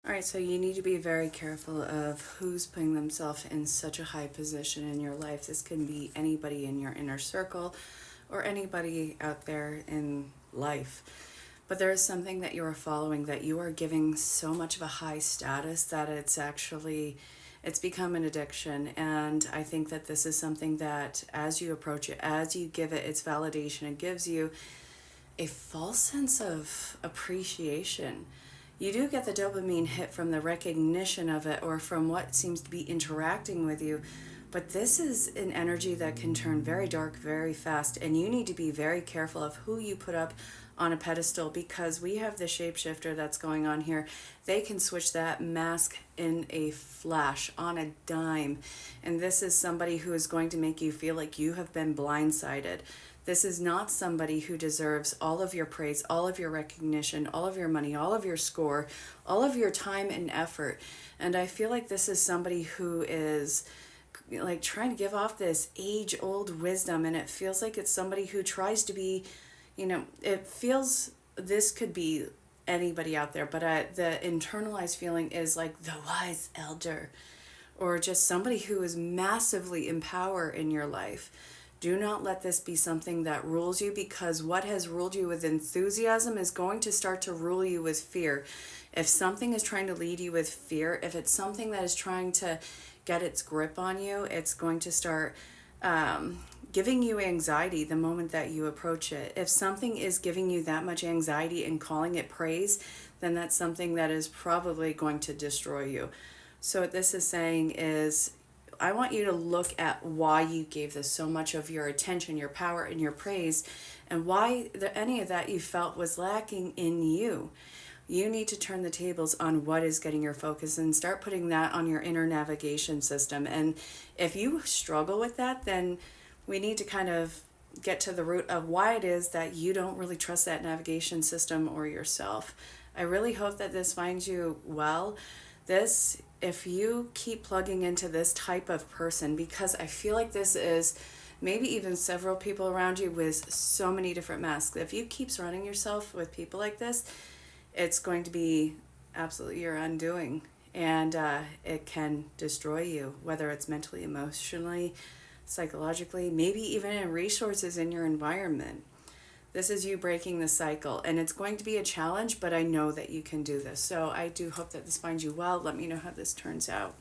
All right, so you need to be very careful of who's putting themselves in such a high position in your life. This can be anybody in your inner circle or anybody out there in life. But there is something that you are following that you are giving so much of a high status that it's become an addiction. And I think that this is something that as you approach it, as you give it its validation, it gives you a false sense of appreciation. You do get the dopamine hit from the recognition of it or from what seems to be interacting with you, but this is an energy that can turn very dark very fast, and you need to be very careful of who you put up on a pedestal, because we have the shapeshifter that's going on here. They can switch that mask in a flash, on a dime, and this is somebody who is going to make you feel like you have been blindsided. This is not somebody who deserves all of your praise, all of your recognition, all of your money, all of your score, all of your time and effort. And I feel like this is somebody who is like trying to give off this age-old wisdom, and it feels like it's somebody who tries to be, it feels, this could be anybody out there, but the internalized feeling is like the wise elder, or just somebody who is massively in power in your life. Do not let this be something that rules you, because what has ruled you with enthusiasm is going to start to rule you with fear. If something is trying to lead you with fear, if it's something that is trying to get its grip on you, it's going to start giving you anxiety the moment that you approach it. If something is giving you that much anxiety and calling it praise, then that's something that is probably going to destroy you. So what this is saying is, I want you to look at why you gave this so much of your attention, your power, and your praise, and why any of that you felt was lacking in you. You need to turn the tables on what is getting your focus and start putting that on your inner navigation system. And if you struggle with that, then we need to kind of get to the root of why it is that you don't really trust that navigation system or yourself. I really hope that this finds you well. If you keep plugging into this type of person, because I feel like this is maybe even several people around you with so many different masks. If you keep surrounding yourself with people like this, it's going to be absolutely your undoing, and it can destroy you, whether it's mentally, emotionally, psychologically, maybe even in resources in your environment. This is you breaking the cycle, and it's going to be a challenge, but I know that you can do this. So I do hope that this finds you well. Let me know how this turns out.